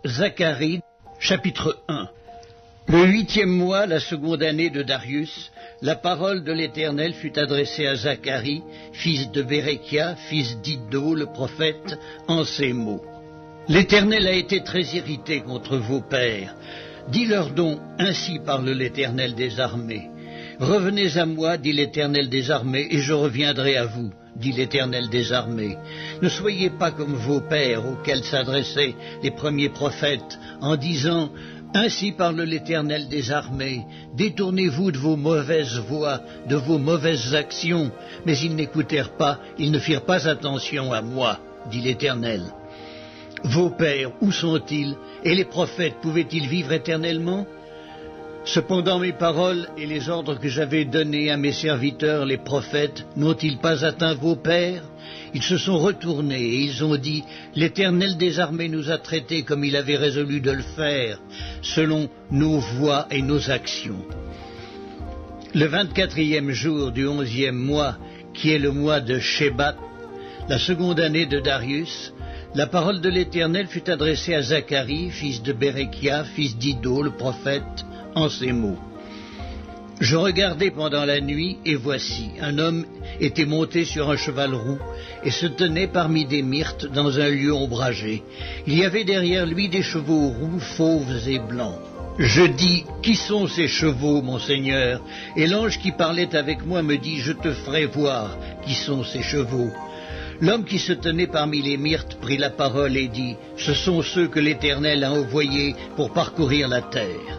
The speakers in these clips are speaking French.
Zacharie, chapitre 1. Le 8e mois, la seconde année de Darius, la parole de l'Éternel fut adressée à Zacharie, fils de Béréchia, fils d'Iddo, le prophète, en ces mots. L'Éternel a été très irrité contre vos pères. Dis-leur donc, ainsi parle l'Éternel des armées. Revenez à moi, dit l'Éternel des armées, et je reviendrai à vous, dit l'Éternel des armées. Ne soyez pas comme vos pères, auxquels s'adressaient les premiers prophètes, en disant « Ainsi parle l'Éternel des armées, détournez-vous de vos mauvaises voies, de vos mauvaises actions. » Mais ils n'écoutèrent pas, ils ne firent pas attention à moi, dit l'Éternel. Vos pères, où sont-ils? Et les prophètes, pouvaient-ils vivre éternellement? Cependant mes paroles et les ordres que j'avais donnés à mes serviteurs, les prophètes, n'ont-ils pas atteint vos pères? Ils se sont retournés et ils ont dit, l'Éternel des armées nous a traités comme il avait résolu de le faire, selon nos voies et nos actions. Le 24e jour du 11e mois, qui est le mois de Shebat, la seconde année de Darius, la parole de l'Éternel fut adressée à Zacharie, fils de Béréchia, fils d'Iddo, le prophète, en ces mots. Je regardais pendant la nuit, et voici, un homme était monté sur un cheval roux, et se tenait parmi des myrtes dans un lieu ombragé. Il y avait derrière lui des chevaux roux, fauves et blancs. Je dis, qui sont ces chevaux, mon Seigneur? Et l'ange qui parlait avec moi me dit, je te ferai voir qui sont ces chevaux. L'homme qui se tenait parmi les myrtes prit la parole et dit, ce sont ceux que l'Éternel a envoyés pour parcourir la terre.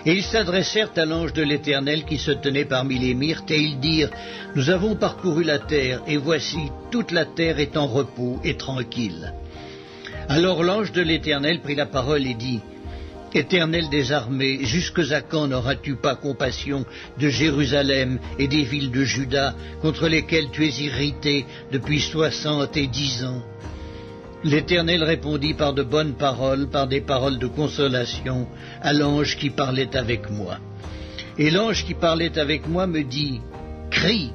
Et ils s'adressèrent à l'ange de l'Éternel qui se tenait parmi les myrtes, et ils dirent, nous avons parcouru la terre, et voici, toute la terre est en repos et tranquille. Alors l'ange de l'Éternel prit la parole et dit, Éternel des armées, jusque à quand n'auras-tu pas compassion de Jérusalem et des villes de Juda, contre lesquelles tu es irrité depuis 70 ans? L'Éternel répondit par de bonnes paroles, par des paroles de consolation, à l'ange qui parlait avec moi. Et l'ange qui parlait avec moi me dit, crie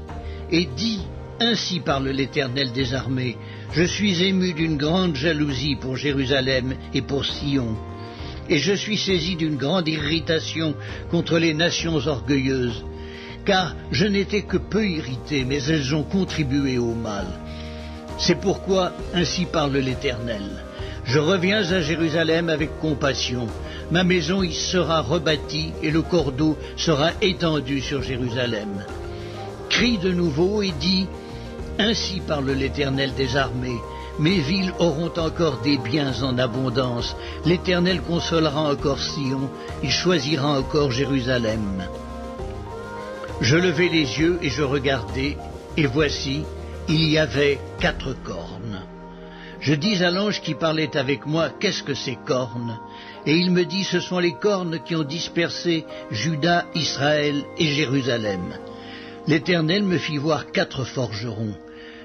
et dis, ainsi parle l'Éternel des armées, je suis ému d'une grande jalousie pour Jérusalem et pour Sion. Et je suis saisi d'une grande irritation contre les nations orgueilleuses, car je n'étais que peu irrité, mais elles ont contribué au mal. C'est pourquoi, ainsi parle l'Éternel, je reviens à Jérusalem avec compassion, ma maison y sera rebâtie et le cordeau sera étendu sur Jérusalem. Crie de nouveau et dis, ainsi parle l'Éternel des armées, mes villes auront encore des biens en abondance, l'Éternel consolera encore Sion, il choisira encore Jérusalem. Je levai les yeux et je regardai, et voici, il y avait 4 cornes. Je dis à l'ange qui parlait avec moi, qu'est-ce que ces cornes? Et il me dit, ce sont les cornes qui ont dispersé Juda, Israël et Jérusalem. L'Éternel me fit voir 4 forgerons.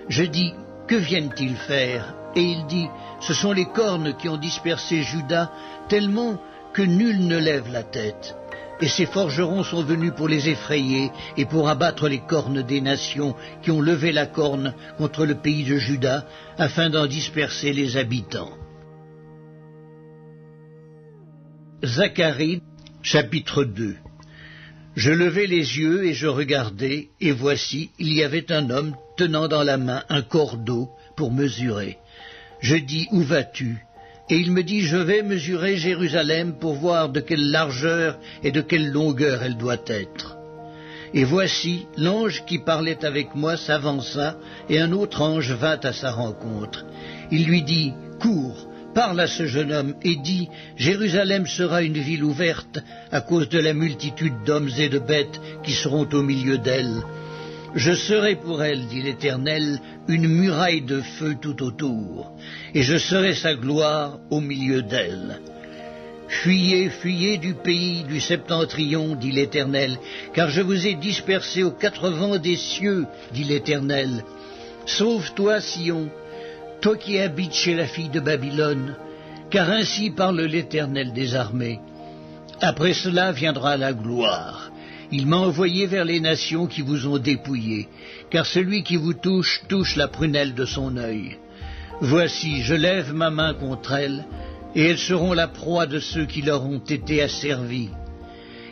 Je dis, que viennent-ils faire? Et il dit, ce sont les cornes qui ont dispersé Juda, tellement que nul ne lève la tête. Et ces forgerons sont venus pour les effrayer et pour abattre les cornes des nations qui ont levé la corne contre le pays de Juda, afin d'en disperser les habitants. Zacharie, chapitre 2. Je levai les yeux et je regardai, et voici, il y avait un homme tenant dans la main un cordeau pour mesurer. Je dis, où vas-tu? Et il me dit, je vais mesurer Jérusalem pour voir de quelle largeur et de quelle longueur elle doit être. Et voici, l'ange qui parlait avec moi s'avança, et un autre ange vint à sa rencontre. Il lui dit, cours, parle à ce jeune homme, et dis, Jérusalem sera une ville ouverte à cause de la multitude d'hommes et de bêtes qui seront au milieu d'elle. Je serai pour elle, dit l'Éternel, une muraille de feu tout autour, et je serai sa gloire au milieu d'elle. Fuyez, fuyez du pays du septentrion, dit l'Éternel, car je vous ai dispersés aux 4 vents des cieux, dit l'Éternel. Sauve-toi, Sion, toi qui habites chez la fille de Babylone, car ainsi parle l'Éternel des armées. Après cela viendra la gloire. Il m'a envoyé vers les nations qui vous ont dépouillés, car celui qui vous touche la prunelle de son œil. Voici, je lève ma main contre elles, et elles seront la proie de ceux qui leur ont été asservis.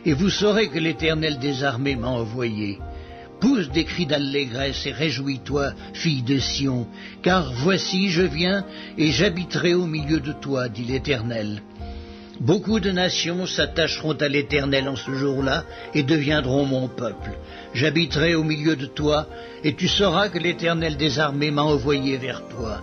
Et vous saurez que l'Éternel des armées m'a envoyé. Pousse des cris d'allégresse et réjouis-toi, fille de Sion, car voici je viens et j'habiterai au milieu de toi, dit l'Éternel. Beaucoup de nations s'attacheront à l'Éternel en ce jour-là et deviendront mon peuple. J'habiterai au milieu de toi, et tu sauras que l'Éternel des armées m'a envoyé vers toi.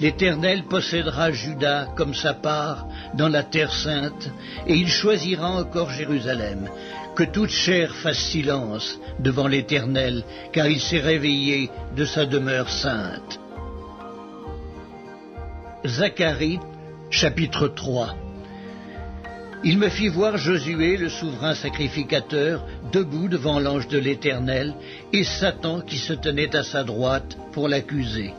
L'Éternel possédera Juda comme sa part dans la terre sainte, et il choisira encore Jérusalem. Que toute chair fasse silence devant l'Éternel, car il s'est réveillé de sa demeure sainte. Zacharie, chapitre 3. Il me fit voir Josué, le souverain sacrificateur, debout devant l'ange de l'Éternel, et Satan qui se tenait à sa droite pour l'accuser.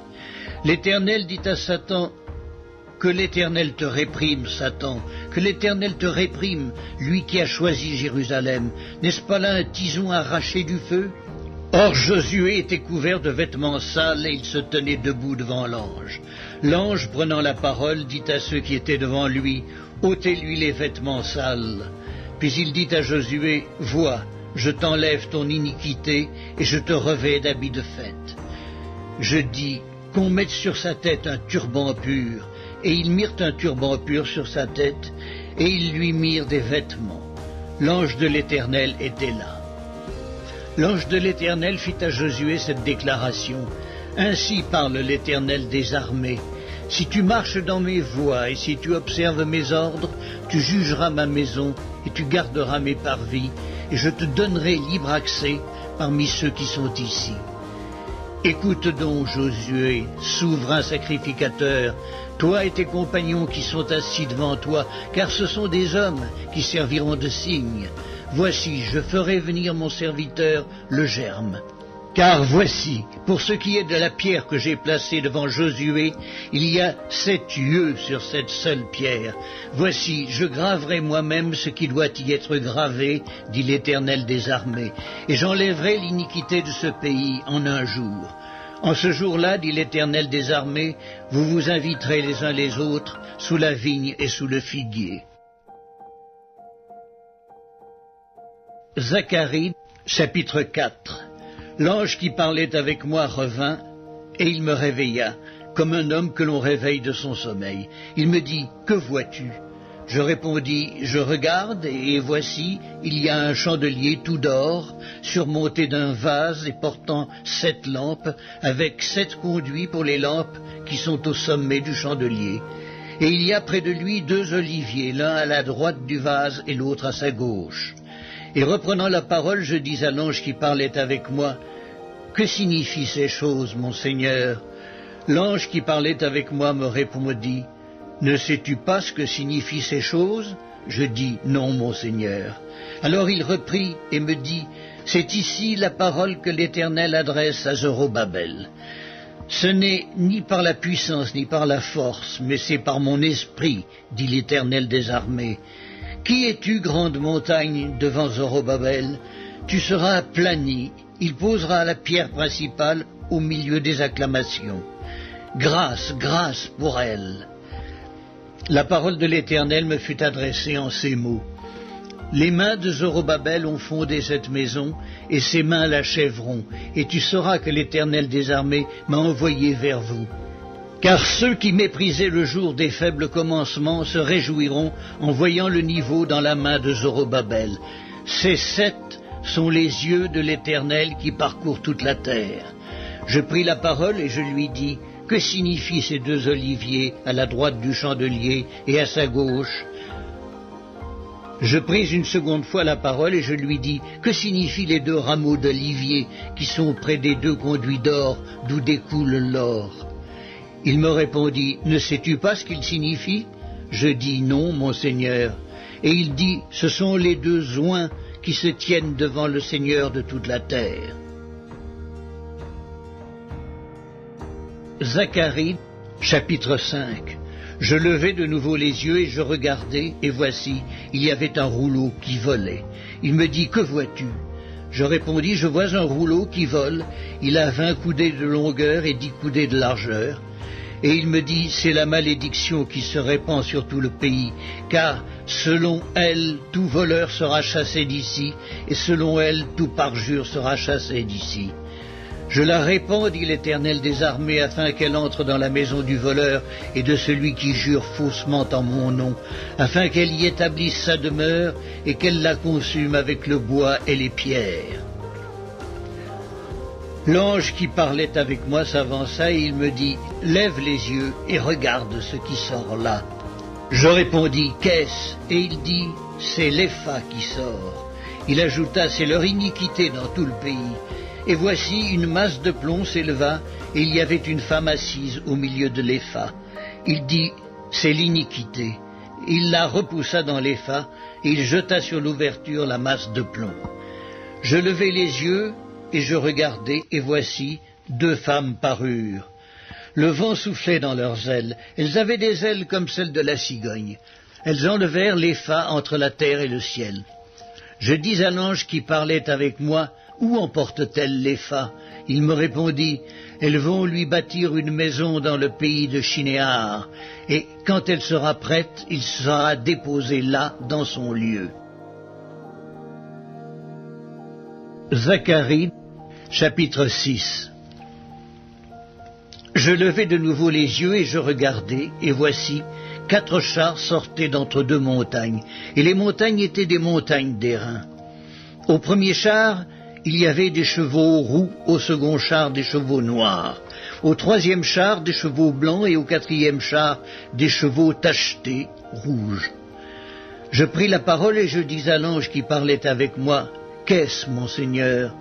L'Éternel dit à Satan, « Que l'Éternel te réprime, Satan, que l'Éternel te réprime, lui qui a choisi Jérusalem. N'est-ce pas là un tison arraché du feu ?» Or Josué était couvert de vêtements sales et il se tenait debout devant l'ange. L'ange, prenant la parole, dit à ceux qui étaient devant lui, « Ôtez-lui les vêtements sales. » Puis il dit à Josué, « Vois, je t'enlève ton iniquité et je te revêts d'habits de fête. » Je dis, qu'on mette sur sa tête un turban pur. Et ils mirent un turban pur sur sa tête, et ils lui mirent des vêtements. L'ange de l'Éternel était là. L'ange de l'Éternel fit à Josué cette déclaration. « Ainsi parle l'Éternel des armées. Si tu marches dans mes voies et si tu observes mes ordres, tu jugeras ma maison et tu garderas mes parvis, et je te donnerai libre accès parmi ceux qui sont ici. » Écoute donc, Josué, souverain sacrificateur, toi et tes compagnons qui sont assis devant toi, car ce sont des hommes qui serviront de signe. Voici, je ferai venir mon serviteur, le germe. Car voici, pour ce qui est de la pierre que j'ai placée devant Josué, il y a 7 yeux sur cette seule pierre. Voici, je graverai moi-même ce qui doit y être gravé, dit l'Éternel des armées, et j'enlèverai l'iniquité de ce pays en un jour. En ce jour-là, dit l'Éternel des armées, vous vous inviterez les uns les autres sous la vigne et sous le figuier. Zacharie, chapitre 4. L'ange qui parlait avec moi revint, et il me réveilla, comme un homme que l'on réveille de son sommeil. Il me dit, « Que vois-tu » Je répondis, « Je regarde, et voici, il y a un chandelier tout d'or, surmonté d'un vase et portant 7 lampes, avec 7 conduits pour les lampes qui sont au sommet du chandelier. Et il y a près de lui 2 oliviers, l'un à la droite du vase et l'autre à sa gauche. » Et reprenant la parole, je dis à l'ange qui parlait avec moi, « Que signifient ces choses, mon Seigneur ?» L'ange qui parlait avec moi me répondit, « Ne sais-tu pas ce que signifient ces choses ?» Je dis, « Non, mon Seigneur. » Alors il reprit et me dit, « C'est ici la parole que l'Éternel adresse à Zorobabel. Ce n'est ni par la puissance ni par la force, mais c'est par mon esprit, dit l'Éternel des armées. Qui es-tu, grande montagne, devant Zorobabel? Tu seras aplani, il posera la pierre principale au milieu des acclamations. Grâce, grâce pour elle. » La parole de l'Éternel me fut adressée en ces mots. Les mains de Zorobabel ont fondé cette maison, et ses mains l'achèveront, et tu sauras que l'Éternel des armées m'a envoyé vers vous. Car ceux qui méprisaient le jour des faibles commencements se réjouiront en voyant le niveau dans la main de Zorobabel. Ces 7 sont les yeux de l'Éternel qui parcourent toute la terre. Je pris la parole et je lui dis, « Que signifient ces 2 oliviers à la droite du chandelier et à sa gauche ?» Je pris une seconde fois la parole et je lui dis, « Que signifient les 2 rameaux d'olivier qui sont près des 2 conduits d'or d'où découle l'or ?» Il me répondit, « Ne sais-tu pas ce qu'ils signifient ?» Je dis, « Non, mon Seigneur. » Et il dit, « Ce sont les 2 oins qui se tiennent devant le Seigneur de toute la terre. » Zacharie, chapitre 5. Je levai de nouveau les yeux et je regardai, et voici, il y avait un rouleau qui volait. Il me dit, « Que vois-tu » Je répondis, « Je vois un rouleau qui vole, il a 20 coudées de longueur et 10 coudées de largeur. » Et il me dit, c'est la malédiction qui se répand sur tout le pays, car selon elle, tout voleur sera chassé d'ici, et selon elle, tout parjure sera chassé d'ici. Je la répands, dit l'Éternel des armées, afin qu'elle entre dans la maison du voleur et de celui qui jure faussement en mon nom, afin qu'elle y établisse sa demeure et qu'elle la consume avec le bois et les pierres. L'ange qui parlait avec moi s'avança et il me dit, « Lève les yeux et regarde ce qui sort là. » Je répondis, « Qu'est-ce » Et il dit, « C'est l'Épha qui sort. » Il ajouta, « C'est leur iniquité dans tout le pays. » Et voici une masse de plomb s'éleva, et il y avait une femme assise au milieu de l'Épha. Il dit, « C'est l'iniquité. » Il la repoussa dans l'Épha, et il jeta sur l'ouverture la masse de plomb. Je levai les yeux, et je regardai, et voici, 2 femmes parurent. Le vent soufflait dans leurs ailes. Elles avaient des ailes comme celles de la cigogne. Elles enlevèrent l'Épha entre la terre et le ciel. Je dis à l'ange qui parlait avec moi, « Où emportent-elles l'Épha » Il me répondit, « Elles vont lui bâtir une maison dans le pays de Shinéar, et quand elle sera prête, il sera déposé là, dans son lieu. » Zacharie, chapitre 6. Je levai de nouveau les yeux et je regardai, et voici, 4 chars sortaient d'entre 2 montagnes, et les montagnes étaient des montagnes d'airain. Au premier char, il y avait des chevaux roux, au second char des chevaux noirs, au troisième char des chevaux blancs et au quatrième char des chevaux tachetés, rouges. Je pris la parole et je dis à l'ange qui parlait avec moi, « Qu'est-ce, mon Seigneur ?»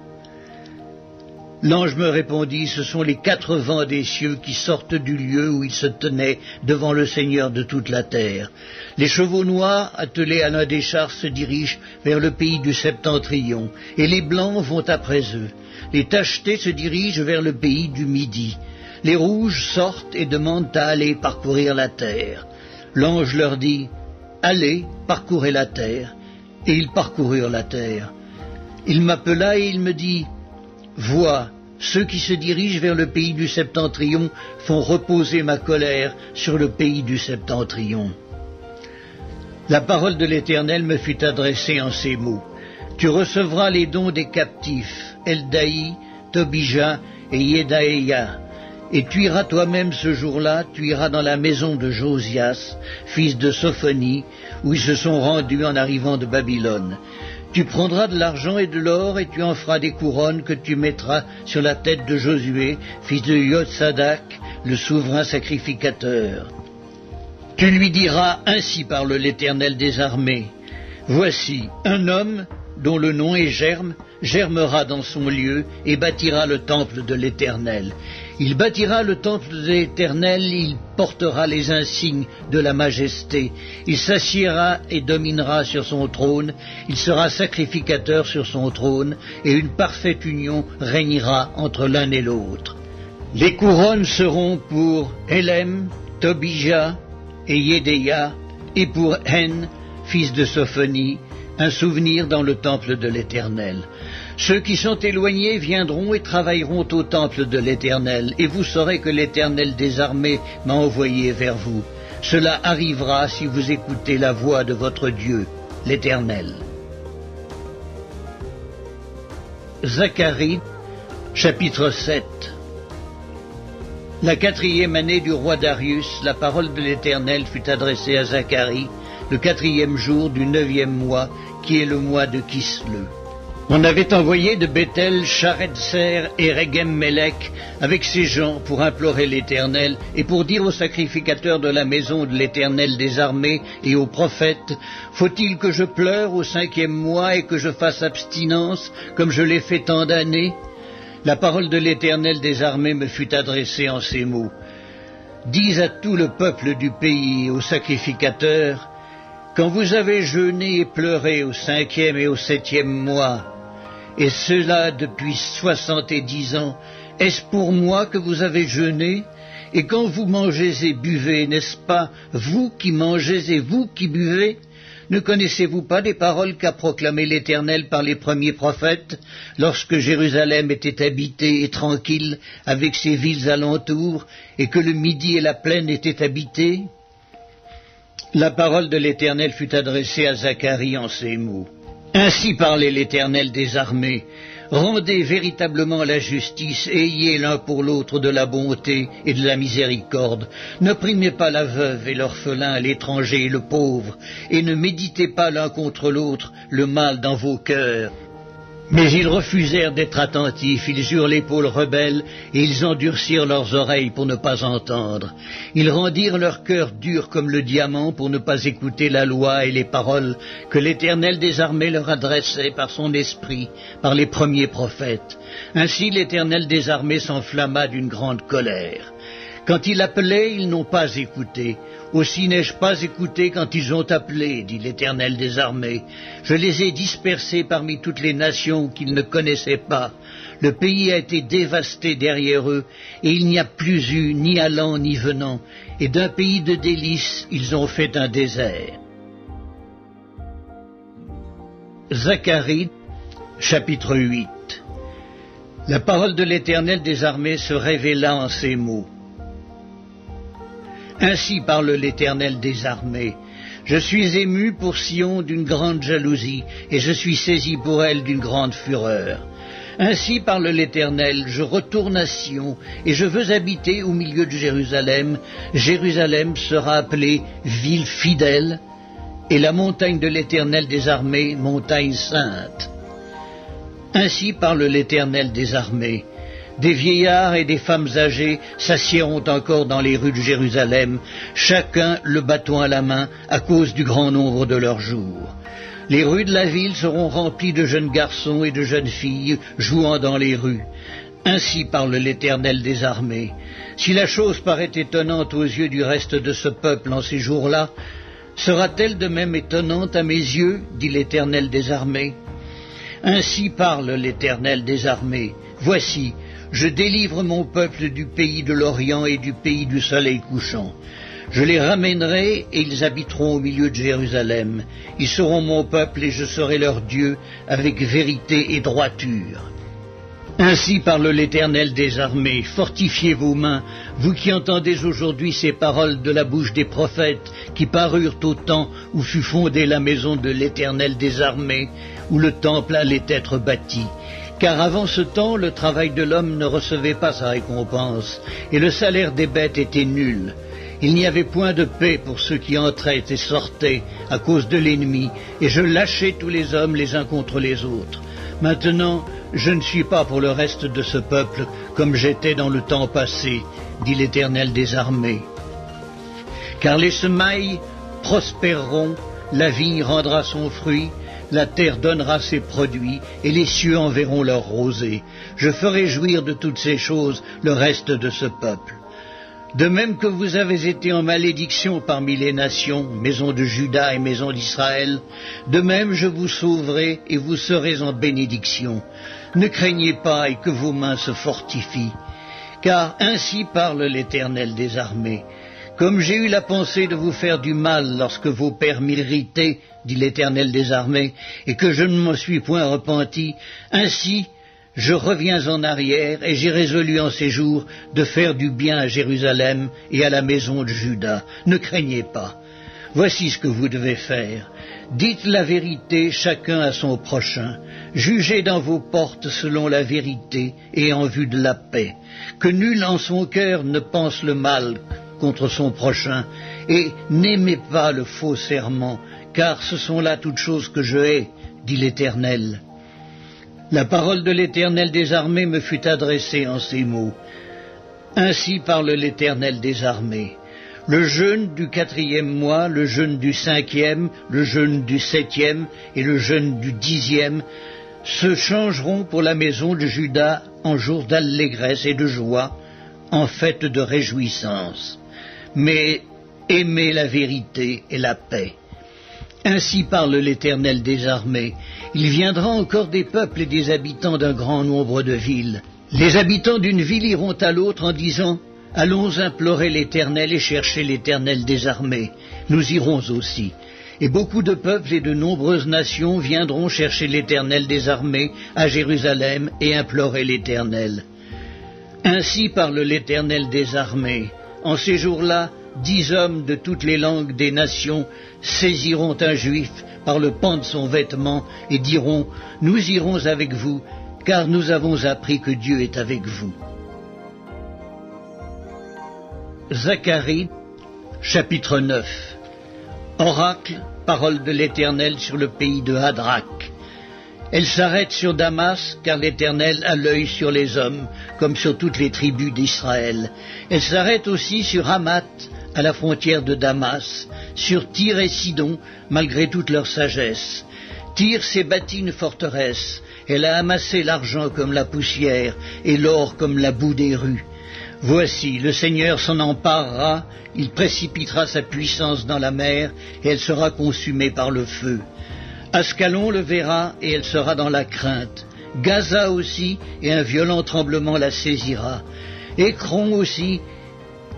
L'ange me répondit, « Ce sont les 4 vents des cieux qui sortent du lieu où ils se tenaient devant le Seigneur de toute la terre. Les chevaux noirs, attelés à l'un des chars, se dirigent vers le pays du septentrion, et les blancs vont après eux. Les tachetés se dirigent vers le pays du midi. Les rouges sortent et demandent à aller parcourir la terre. » L'ange leur dit, « Allez, parcourez la terre. » Et ils parcoururent la terre. Il m'appela et il me dit, « Vois, ceux qui se dirigent vers le pays du septentrion font reposer ma colère sur le pays du septentrion. » La parole de l'Éternel me fut adressée en ces mots. « Tu recevras les dons des captifs, Eldaï, Tobija et Yedaïa. Et tu iras toi-même ce jour-là, tu iras dans la maison de Josias, fils de Sophonie, où ils se sont rendus en arrivant de Babylone. Tu prendras de l'argent et de l'or, et tu en feras des couronnes que tu mettras sur la tête de Josué, fils de Yotsadak, le souverain sacrificateur. Tu lui diras, ainsi parle l'Éternel des armées, voici, un homme dont le nom est Germe, germera dans son lieu et bâtira le temple de l'Éternel. Il bâtira le temple de l'Éternel, il portera les insignes de la majesté. Il s'assiera et dominera sur son trône, il sera sacrificateur sur son trône, et une parfaite union régnera entre l'un et l'autre. Les couronnes seront pour Élem, Tobija et Yédéia, et pour Hen, fils de Sophonie, un souvenir dans le temple de l'Éternel. Ceux qui sont éloignés viendront et travailleront au temple de l'Éternel, et vous saurez que l'Éternel des armées m'a envoyé vers vous. Cela arrivera si vous écoutez la voix de votre Dieu, l'Éternel. Zacharie, chapitre 7. La 4e année du roi Darius, la parole de l'Éternel fut adressée à Zacharie, le 4e jour du 9e mois, qui est le mois de Kisle. On avait envoyé de Bethel Sharetzer et Regem-Melech avec ses gens pour implorer l'Éternel et pour dire aux sacrificateurs de la maison de l'Éternel des armées et aux prophètes, « Faut-il que je pleure au 5e mois et que je fasse abstinence comme je l'ai fait tant d'années ?» La parole de l'Éternel des armées me fut adressée en ces mots. « Dis à tout le peuple du pays et aux sacrificateurs, « Quand vous avez jeûné et pleuré au 5e et au 7e mois, et cela depuis 70 ans, est-ce pour moi que vous avez jeûné? Et quand vous mangez et buvez, n'est-ce pas vous qui mangez et vous qui buvez? Ne connaissez-vous pas des paroles qu'a proclamées l'Éternel par les premiers prophètes, lorsque Jérusalem était habitée et tranquille, avec ses villes alentours, et que le Midi et la plaine étaient habités? La parole de l'Éternel fut adressée à Zacharie en ces mots. Ainsi parlait l'Éternel des armées. Rendez véritablement la justice, et ayez l'un pour l'autre de la bonté et de la miséricorde. N'opprimez pas la veuve et l'orphelin, l'étranger et le pauvre, et ne méditez pas l'un contre l'autre le mal dans vos cœurs. Mais ils refusèrent d'être attentifs, ils eurent l'épaule rebelle, et ils endurcirent leurs oreilles pour ne pas entendre. Ils rendirent leur cœur dur comme le diamant pour ne pas écouter la loi et les paroles que l'Éternel des armées leur adressait par son esprit, par les premiers prophètes. Ainsi l'Éternel des armées s'enflamma d'une grande colère. Quand il appelait, ils n'ont pas écouté. Aussi n'ai-je pas écouté quand ils ont appelé, dit l'Éternel des armées. Je les ai dispersés parmi toutes les nations qu'ils ne connaissaient pas. Le pays a été dévasté derrière eux, et il n'y a plus eu ni allant ni venant, et d'un pays de délices, ils ont fait un désert. Zacharie, chapitre 8. La parole de l'Éternel des armées se révéla en ces mots. Ainsi parle l'Éternel des armées. Je suis ému pour Sion d'une grande jalousie, et je suis saisi pour elle d'une grande fureur. Ainsi parle l'Éternel, je retourne à Sion, et je veux habiter au milieu de Jérusalem. Jérusalem sera appelée ville fidèle, et la montagne de l'Éternel des armées, montagne sainte. Ainsi parle l'Éternel des armées. Des vieillards et des femmes âgées s'assiéront encore dans les rues de Jérusalem, chacun le bâton à la main à cause du grand nombre de leurs jours. Les rues de la ville seront remplies de jeunes garçons et de jeunes filles jouant dans les rues. Ainsi parle l'Éternel des armées. Si la chose paraît étonnante aux yeux du reste de ce peuple en ces jours-là, sera-t-elle de même étonnante à mes yeux, dit l'Éternel des armées? Ainsi parle l'Éternel des armées. Voici, je délivre mon peuple du pays de l'Orient et du pays du soleil couchant. Je les ramènerai et ils habiteront au milieu de Jérusalem. Ils seront mon peuple et je serai leur Dieu avec vérité et droiture. Ainsi parle l'Éternel des armées. Fortifiez vos mains, vous qui entendez aujourd'hui ces paroles de la bouche des prophètes qui parurent au temps où fut fondée la maison de l'Éternel des armées, où le temple allait être bâti. Car avant ce temps, le travail de l'homme ne recevait pas sa récompense, et le salaire des bêtes était nul. Il n'y avait point de paix pour ceux qui entraient et sortaient à cause de l'ennemi, et je lâchais tous les hommes les uns contre les autres. Maintenant, je ne suis pas pour le reste de ce peuple comme j'étais dans le temps passé, dit l'Éternel des armées. Car les semailles prospéreront, la vigne rendra son fruit, la terre donnera ses produits, et les cieux enverront leur rosée. Je ferai jouir de toutes ces choses le reste de ce peuple. De même que vous avez été en malédiction parmi les nations, maison de Juda et maison d'Israël, de même je vous sauverai et vous serez en bénédiction. Ne craignez pas et que vos mains se fortifient, car ainsi parle l'Éternel des armées. Comme j'ai eu la pensée de vous faire du mal lorsque vos pères m'irritaient, dit l'Éternel des armées, et que je ne m'en suis point repenti, ainsi je reviens en arrière, et j'ai résolu en ces jours de faire du bien à Jérusalem et à la maison de Juda. Ne craignez pas. Voici ce que vous devez faire. Dites la vérité chacun à son prochain. Jugez dans vos portes selon la vérité et en vue de la paix. Que nul en son cœur ne pense le mal contre son prochain, et n'aimez pas le faux serment, car ce sont là toutes choses que je hais, dit l'Éternel. La parole de l'Éternel des armées me fut adressée en ces mots. Ainsi parle l'Éternel des armées. Le jeûne du 4e mois, le jeûne du 5e, le jeûne du 7e et le jeûne du 10e se changeront pour la maison de Juda en jour d'allégresse et de joie, en fête de réjouissance. Mais aimez la vérité et la paix. Ainsi parle l'Éternel des armées. Il viendra encore des peuples et des habitants d'un grand nombre de villes. Les habitants d'une ville iront à l'autre en disant « Allons implorer l'Éternel et chercher l'Éternel des armées. Nous irons aussi. » Et beaucoup de peuples et de nombreuses nations viendront chercher l'Éternel des armées à Jérusalem et implorer l'Éternel. Ainsi parle l'Éternel des armées. En ces jours-là, 10 hommes de toutes les langues des nations saisiront un juif par le pan de son vêtement et diront « Nous irons avec vous, car nous avons appris que Dieu est avec vous. » Zacharie, chapitre 9. Oracle, parole de l'Éternel sur le pays de Hadrach. Elle s'arrête sur Damas, car l'Éternel a l'œil sur les hommes, comme sur toutes les tribus d'Israël. Elle s'arrête aussi sur Hamath, à la frontière de Damas, sur Tyr et Sidon, malgré toute leur sagesse. Tyr s'est bâti une forteresse, elle a amassé l'argent comme la poussière, et l'or comme la boue des rues. Voici, le Seigneur s'en emparera, il précipitera sa puissance dans la mer, et elle sera consumée par le feu. Ascalon le verra, et elle sera dans la crainte. Gaza aussi, et un violent tremblement la saisira. Écron aussi,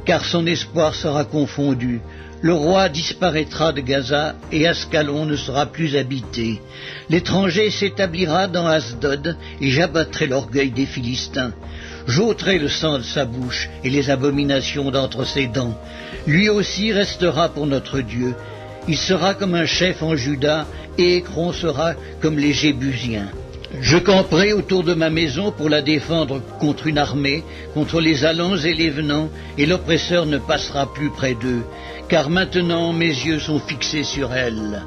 car son espoir sera confondu. Le roi disparaîtra de Gaza, et Ascalon ne sera plus habité. L'étranger s'établira dans Asdod, et j'abattrai l'orgueil des Philistins. J'ôterai le sang de sa bouche, et les abominations d'entre ses dents. Lui aussi restera pour notre Dieu. Il sera comme un chef en Juda, et Écron sera comme les Jébusiens. Je camperai autour de ma maison pour la défendre contre une armée, contre les allants et les venants, et l'oppresseur ne passera plus près d'eux, car maintenant mes yeux sont fixés sur elle.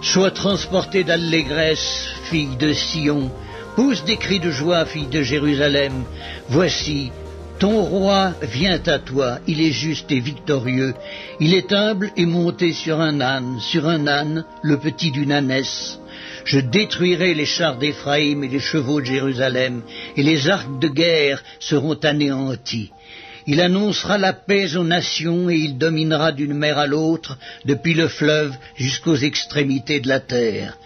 Sois transportée d'allégresse, fille de Sion, pousse des cris de joie, fille de Jérusalem. Voici, ton roi vient à toi, il est juste et victorieux. Il est humble et monté sur un âne, le petit d'une ânesse. Je détruirai les chars d'Éphraïm et les chevaux de Jérusalem, et les arcs de guerre seront anéantis. Il annoncera la paix aux nations, et il dominera d'une mer à l'autre, depuis le fleuve jusqu'aux extrémités de la terre.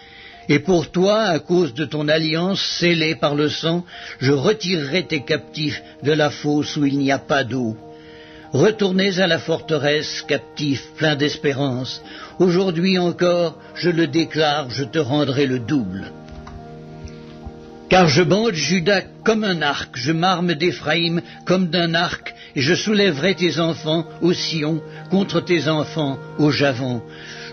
Et pour toi, à cause de ton alliance scellée par le sang, je retirerai tes captifs de la fosse où il n'y a pas d'eau. Retournez à la forteresse, captifs, pleins d'espérance. Aujourd'hui encore, je le déclare, je te rendrai le double. Car je bande Juda comme un arc, je m'arme d'Éphraïm comme d'un arc, et je soulèverai tes enfants au Sion contre tes enfants au Javon.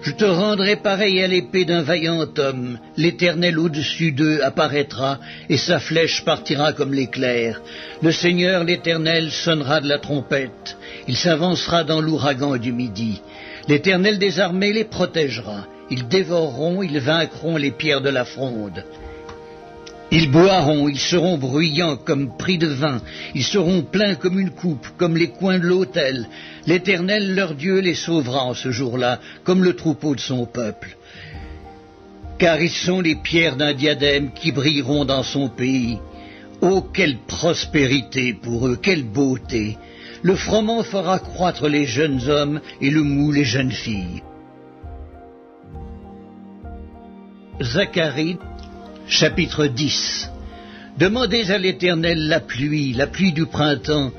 Je te rendrai pareil à l'épée d'un vaillant homme. L'Éternel au-dessus d'eux apparaîtra, et sa flèche partira comme l'éclair. Le Seigneur, l'Éternel, sonnera de la trompette. Il s'avancera dans l'ouragan du midi. L'Éternel des armées les protégera. Ils dévoreront, ils vaincront les pierres de la fronde. Ils boiront, ils seront bruyants comme pris de vin, ils seront pleins comme une coupe, comme les coins de l'autel. L'Éternel, leur Dieu, les sauvera en ce jour-là, comme le troupeau de son peuple. Car ils sont les pierres d'un diadème qui brilleront dans son pays. Oh, quelle prospérité pour eux, quelle beauté! Le froment fera croître les jeunes hommes et le mou les jeunes filles. Zacharie, chapitre 10. Demandez à l'Éternel la pluie du printemps.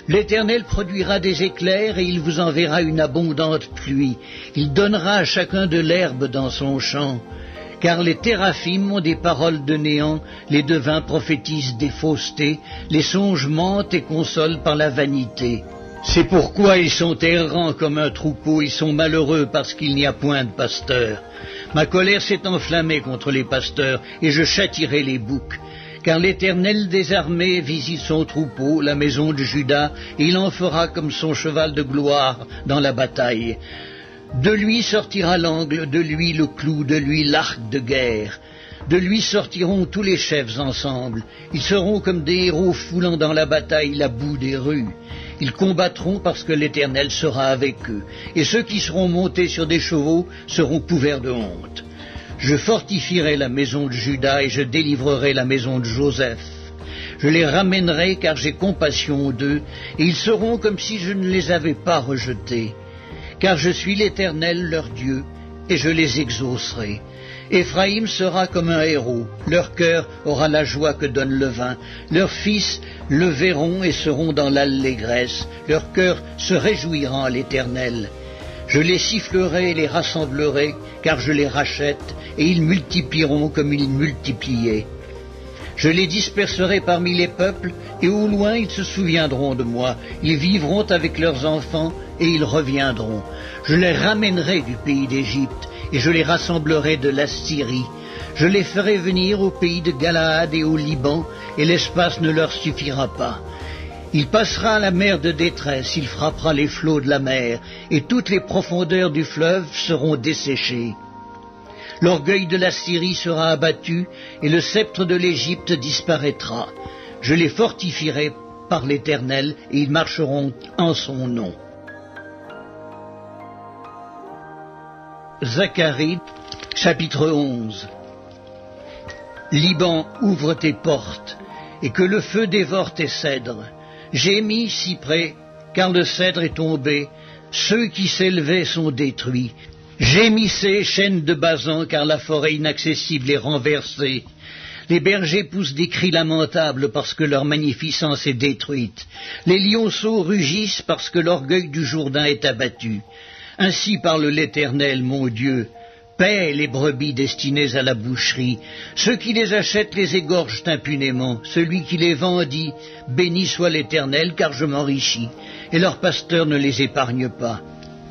L'Éternel produira des éclairs et il vous enverra une abondante pluie. Il donnera à chacun de l'herbe dans son champ. Car les téraphim ont des paroles de néant, les devins prophétisent des faussetés, les songes mentent et consolent par la vanité. C'est pourquoi ils sont errants comme un troupeau, ils sont malheureux parce qu'il n'y a point de pasteur. Ma colère s'est enflammée contre les pasteurs, et je châtierai les boucs. Car l'Éternel des armées visite son troupeau, la maison de Juda, et il en fera comme son cheval de gloire dans la bataille. De lui sortira l'angle, de lui le clou, de lui l'arc de guerre. De lui sortiront tous les chefs ensemble. Ils seront comme des héros foulant dans la bataille la boue des rues. Ils combattront parce que l'Éternel sera avec eux. Et ceux qui seront montés sur des chevaux seront couverts de honte. Je fortifierai la maison de Juda et je délivrerai la maison de Joseph. Je les ramènerai car j'ai compassion d'eux, et ils seront comme si je ne les avais pas rejetés. Car je suis l'Éternel leur Dieu, et je les exaucerai. Éphraïm sera comme un héros, leur cœur aura la joie que donne le vin, leurs fils le verront et seront dans l'allégresse, leur cœur se réjouira en l'Éternel. Je les sifflerai et les rassemblerai, car je les rachète, et ils multiplieront comme ils multipliaient. Je les disperserai parmi les peuples, et au loin ils se souviendront de moi. Ils vivront avec leurs enfants, et ils reviendront. Je les ramènerai du pays d'Égypte, et je les rassemblerai de l'Assyrie. Je les ferai venir au pays de Galaad et au Liban, et l'espace ne leur suffira pas. Il passera la mer de détresse, il frappera les flots de la mer, et toutes les profondeurs du fleuve seront desséchées. L'orgueil de la Syrie sera abattu, et le sceptre de l'Égypte disparaîtra. Je les fortifierai par l'Éternel, et ils marcheront en son nom. Zacharie, chapitre 11. Liban, ouvre tes portes, et que le feu dévore tes cèdres. Gémis, cyprès, car le cèdre est tombé, ceux qui s'élevaient sont détruits. Gémissez, chênes de Basan, car la forêt inaccessible est renversée. Les bergers poussent des cris lamentables parce que leur magnificence est détruite. Les lionceaux rugissent parce que l'orgueil du Jourdain est abattu. Ainsi parle l'Éternel, mon Dieu. Paie les brebis destinées à la boucherie. Ceux qui les achètent les égorgent impunément. Celui qui les vend dit « Béni soit l'Éternel, car je m'enrichis ». Et leur pasteur ne les épargne pas.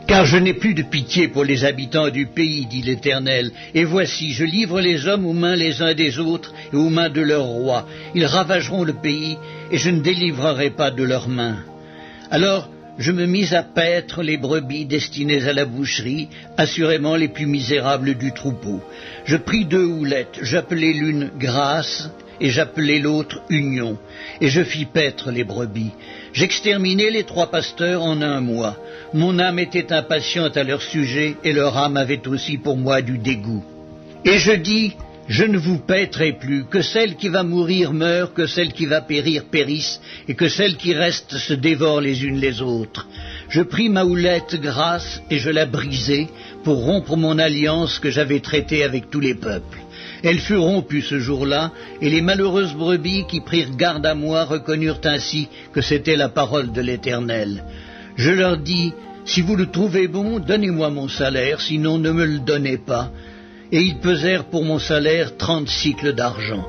Car je n'ai plus de pitié pour les habitants du pays, dit l'Éternel. Et voici, je livre les hommes aux mains les uns des autres et aux mains de leurs rois. Ils ravageront le pays, et je ne délivrerai pas de leurs mains. Alors, je me mis à paître les brebis destinées à la boucherie, assurément les plus misérables du troupeau. Je pris 2 houlettes, j'appelai l'une Grâce, et j'appelai l'autre Union, et je fis paître les brebis. J'exterminai les 3 pasteurs en 1 mois. Mon âme était impatiente à leur sujet, et leur âme avait aussi pour moi du dégoût. Et je dis, je ne vous paîtrai plus, que celle qui va mourir meure, que celle qui va périr périsse, et que celles qui restent se dévorent les unes les autres. Je pris ma houlette Grâce, et je la brisai, pour rompre mon alliance que j'avais traitée avec tous les peuples. Elle fut rompue ce jour-là, et les malheureuses brebis qui prirent garde à moi reconnurent ainsi que c'était la parole de l'Éternel. Je leur dis, si vous le trouvez bon, donnez-moi mon salaire, sinon ne me le donnez pas. Et ils pesèrent pour mon salaire 30 cycles d'argent.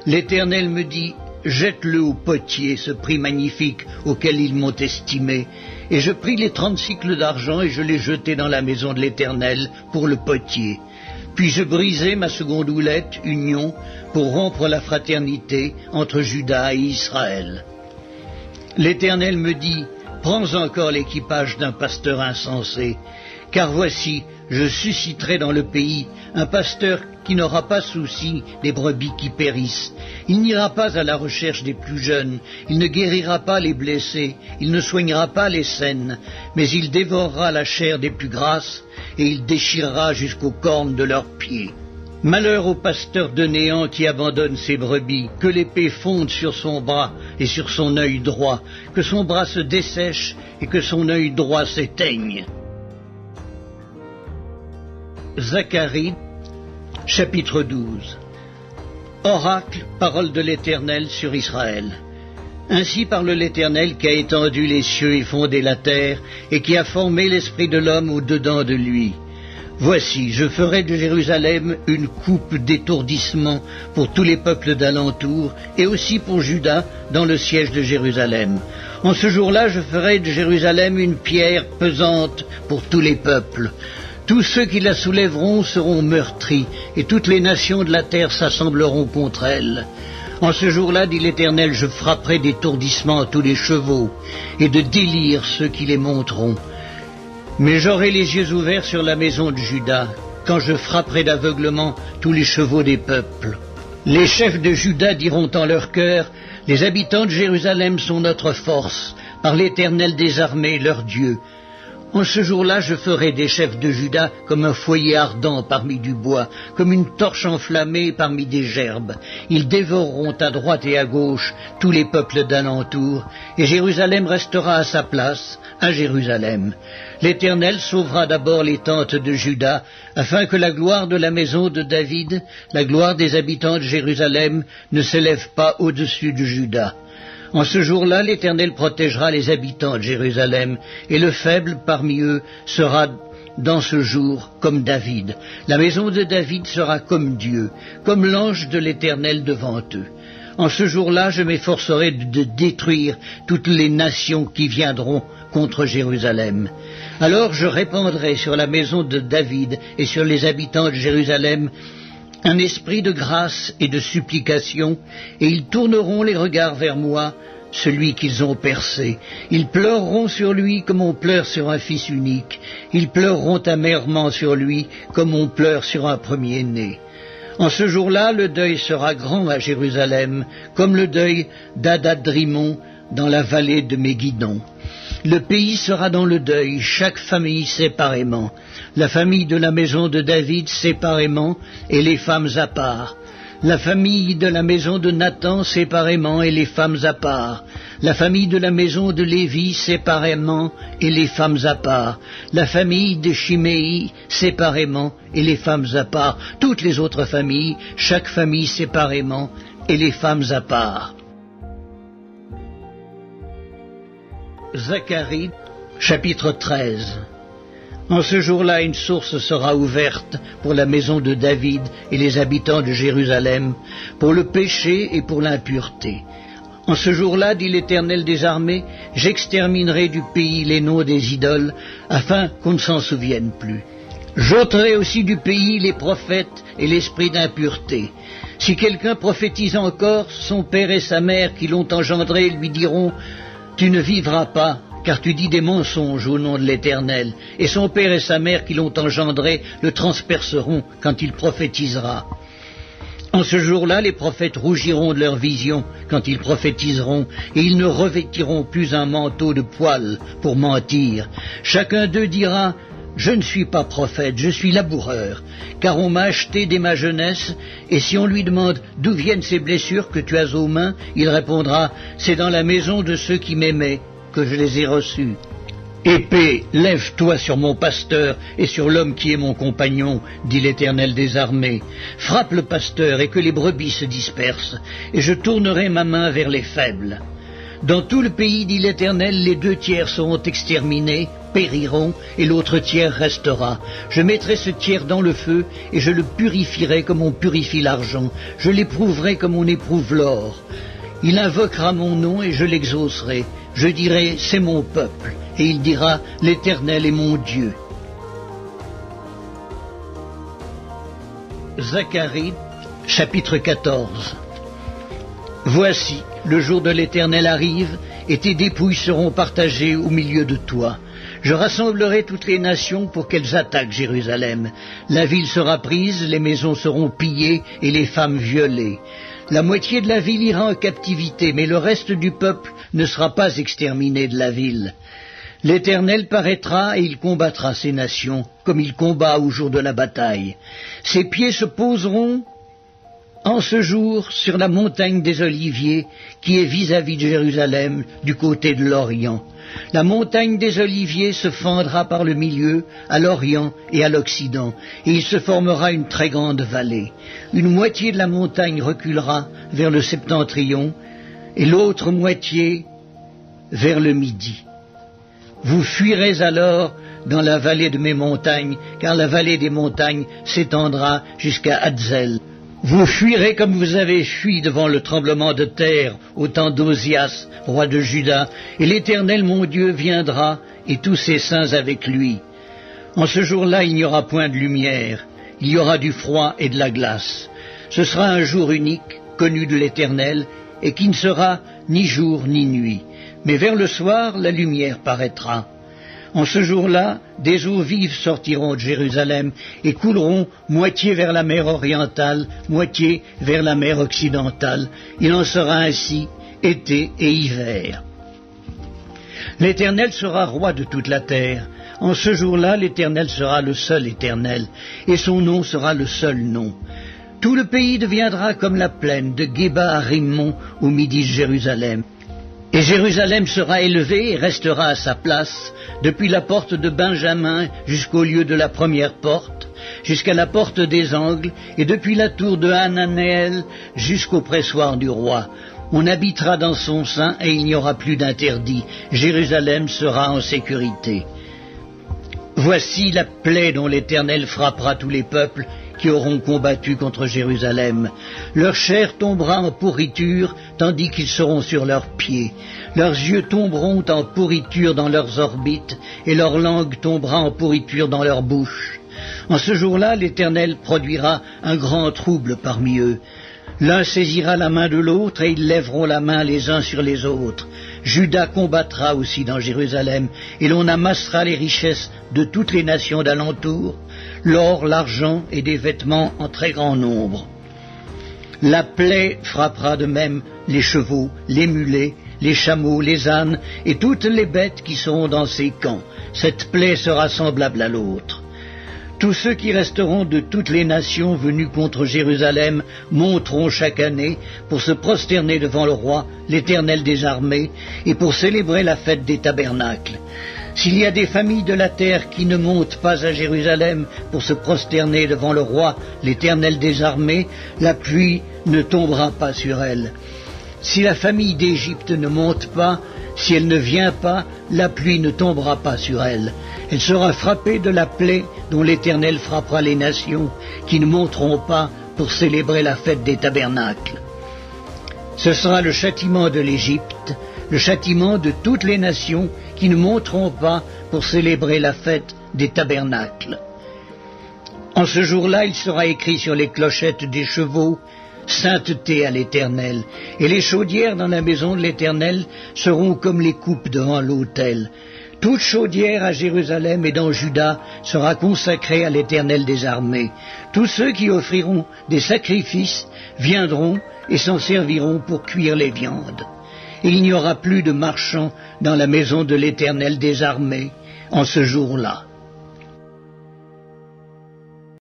L'Éternel me dit, jette-le au potier, ce prix magnifique auquel ils m'ont estimé. Et je pris les 30 cycles d'argent et je les jetai dans la maison de l'Éternel pour le potier. Puis je brisai ma seconde houlette, Union, pour rompre la fraternité entre Juda et Israël. L'Éternel me dit, prends encore l'équipage d'un pasteur insensé, car voici, je susciterai dans le pays un pasteur qui n'aura pas souci des brebis qui périssent. Il n'ira pas à la recherche des plus jeunes, il ne guérira pas les blessés, il ne soignera pas les saines, mais il dévorera la chair des plus grasses et il déchirera jusqu'aux cornes de leurs pieds. Malheur au pasteur de néant qui abandonne ses brebis, que l'épée fonde sur son bras et sur son œil droit, que son bras se dessèche et que son œil droit s'éteigne. Zacharie, chapitre 12. Oracle, parole de l'Éternel sur Israël. Ainsi parle l'Éternel qui a étendu les cieux et fondé la terre, et qui a formé l'esprit de l'homme au-dedans de lui. Voici, je ferai de Jérusalem une coupe d'étourdissement pour tous les peuples d'alentour, et aussi pour Juda dans le siège de Jérusalem. En ce jour-là, je ferai de Jérusalem une pierre pesante pour tous les peuples. Tous ceux qui la soulèveront seront meurtris, et toutes les nations de la terre s'assembleront contre elle. En ce jour-là, dit l'Éternel, je frapperai d'étourdissement tous les chevaux, et de délire ceux qui les monteront. Mais j'aurai les yeux ouverts sur la maison de Juda, quand je frapperai d'aveuglement tous les chevaux des peuples. Les chefs de Juda diront en leur cœur, les habitants de Jérusalem sont notre force, par l'Éternel des armées, leur Dieu. En ce jour-là, je ferai des chefs de Juda comme un foyer ardent parmi du bois, comme une torche enflammée parmi des gerbes. Ils dévoreront à droite et à gauche tous les peuples d'alentour, et Jérusalem restera à sa place, à Jérusalem. L'Éternel sauvera d'abord les tentes de Juda, afin que la gloire de la maison de David, la gloire des habitants de Jérusalem, ne s'élève pas au-dessus de Juda. En ce jour-là, l'Éternel protégera les habitants de Jérusalem, et le faible parmi eux sera dans ce jour comme David. La maison de David sera comme Dieu, comme l'ange de l'Éternel devant eux. En ce jour-là, je m'efforcerai de détruire toutes les nations qui viendront contre Jérusalem. Alors je répandrai sur la maison de David et sur les habitants de Jérusalem un esprit de grâce et de supplication, et ils tourneront les regards vers moi, celui qu'ils ont percé. Ils pleureront sur lui comme on pleure sur un fils unique. Ils pleureront amèrement sur lui comme on pleure sur un premier-né. En ce jour-là, le deuil sera grand à Jérusalem, comme le deuil d'Adad-Rimon dans la vallée de Méguidon. Le pays sera dans le deuil, chaque famille séparément. La famille de la maison de David séparément, et les femmes à part. La famille de la maison de Nathan séparément, et les femmes à part. La famille de la maison de Lévi séparément, et les femmes à part. La famille de Chiméi séparément, et les femmes à part. Toutes les autres familles, chaque famille séparément, et les femmes à part. Zacharie, chapitre 13. En ce jour-là, une source sera ouverte pour la maison de David et les habitants de Jérusalem, pour le péché et pour l'impureté. En ce jour-là, dit l'Éternel des armées, j'exterminerai du pays les noms des idoles, afin qu'on ne s'en souvienne plus. J'ôterai aussi du pays les prophètes et l'esprit d'impureté. Si quelqu'un prophétise encore, son père et sa mère qui l'ont engendré lui diront « Tu ne vivras pas ». Car tu dis des mensonges au nom de l'Éternel, et son père et sa mère qui l'ont engendré le transperceront quand il prophétisera. En ce jour-là, les prophètes rougiront de leur vision quand ils prophétiseront, et ils ne revêtiront plus un manteau de poils pour mentir. Chacun d'eux dira « Je ne suis pas prophète, je suis laboureur, car on m'a acheté dès ma jeunesse, et si on lui demande d'où viennent ces blessures que tu as aux mains, il répondra « C'est dans la maison de ceux qui m'aimaient que je les ai reçus. Épée, lève-toi sur mon pasteur et sur l'homme qui est mon compagnon, dit l'Éternel des armées. Frappe le pasteur et que les brebis se dispersent, et je tournerai ma main vers les faibles. Dans tout le pays, dit l'Éternel, les 2 tiers seront exterminés, périront, et l'autre tiers restera. Je mettrai ce tiers dans le feu, et je le purifierai comme on purifie l'argent. Je l'éprouverai comme on éprouve l'or. Il invoquera mon nom et je l'exaucerai. Je dirai, c'est mon peuple, et il dira, l'Éternel est mon Dieu. Zacharie, chapitre 14. Voici, le jour de l'Éternel arrive, et tes dépouilles seront partagées au milieu de toi. Je rassemblerai toutes les nations pour qu'elles attaquent Jérusalem. La ville sera prise, les maisons seront pillées et les femmes violées. La moitié de la ville ira en captivité, mais le reste du peuple ne sera pas exterminé de la ville. L'Éternel paraîtra et il combattra ces nations, comme il combat au jour de la bataille. Ses pieds se poseront en ce jour sur la montagne des Oliviers, qui est vis-à-vis de Jérusalem, du côté de l'Orient. La montagne des Oliviers se fendra par le milieu, à l'Orient et à l'Occident, et il se formera une très grande vallée. Une moitié de la montagne reculera vers le septentrion, et l'autre moitié vers le midi. Vous fuirez alors dans la vallée de mes montagnes, car la vallée des montagnes s'étendra jusqu'à Hadzel. Vous fuirez comme vous avez fui devant le tremblement de terre au temps d'Osias, roi de Juda, et l'Éternel mon Dieu viendra, et tous ses saints avec lui. En ce jour-là, il n'y aura point de lumière, il y aura du froid et de la glace. Ce sera un jour unique, connu de l'Éternel, et qui ne sera ni jour ni nuit. Mais vers le soir, la lumière paraîtra. En ce jour-là, des eaux vives sortiront de Jérusalem et couleront moitié vers la mer orientale, moitié vers la mer occidentale. Il en sera ainsi été et hiver. L'Éternel sera roi de toute la terre. En ce jour-là, l'Éternel sera le seul Éternel, et son nom sera le seul nom. Tout le pays deviendra comme la plaine de Géba à Rimmon au midi de Jérusalem. Et Jérusalem sera élevée et restera à sa place, depuis la porte de Benjamin jusqu'au lieu de la première porte, jusqu'à la porte des angles, et depuis la tour de Hananéel jusqu'au pressoir du roi. On habitera dans son sein et il n'y aura plus d'interdit. Jérusalem sera en sécurité. Voici la plaie dont l'Éternel frappera tous les peuples qui auront combattu contre Jérusalem. Leur chair tombera en pourriture, tandis qu'ils seront sur leurs pieds. Leurs yeux tomberont en pourriture dans leurs orbites, et leur langue tombera en pourriture dans leur bouche. En ce jour-là, l'Éternel produira un grand trouble parmi eux. L'un saisira la main de l'autre, et ils lèveront la main les uns sur les autres. Juda combattra aussi dans Jérusalem, et l'on amassera les richesses de toutes les nations d'alentour, l'or, l'argent et des vêtements en très grand nombre. La plaie frappera de même les chevaux, les mulets, les chameaux, les ânes et toutes les bêtes qui seront dans ces camps. Cette plaie sera semblable à l'autre. Tous ceux qui resteront de toutes les nations venues contre Jérusalem monteront chaque année pour se prosterner devant le roi, l'Éternel des armées, et pour célébrer la fête des tabernacles. S'il y a des familles de la terre qui ne montent pas à Jérusalem pour se prosterner devant le roi, l'Éternel des armées, la pluie ne tombera pas sur elles. Si la famille d'Égypte ne monte pas, si elle ne vient pas, la pluie ne tombera pas sur elle. Elle sera frappée de la plaie dont l'Éternel frappera les nations qui ne monteront pas pour célébrer la fête des tabernacles. Ce sera le châtiment de l'Égypte, le châtiment de toutes les nations qui ne monteront pas pour célébrer la fête des tabernacles. En ce jour-là, il sera écrit sur les clochettes des chevaux « Sainteté à l'Éternel », et les chaudières dans la maison de l'Éternel seront comme les coupes devant l'autel. Toute chaudière à Jérusalem et dans Juda sera consacrée à l'Éternel des armées. Tous ceux qui offriront des sacrifices viendront et s'en serviront pour cuire les viandes. Il n'y aura plus de marchands dans la maison de l'Éternel des armées en ce jour-là.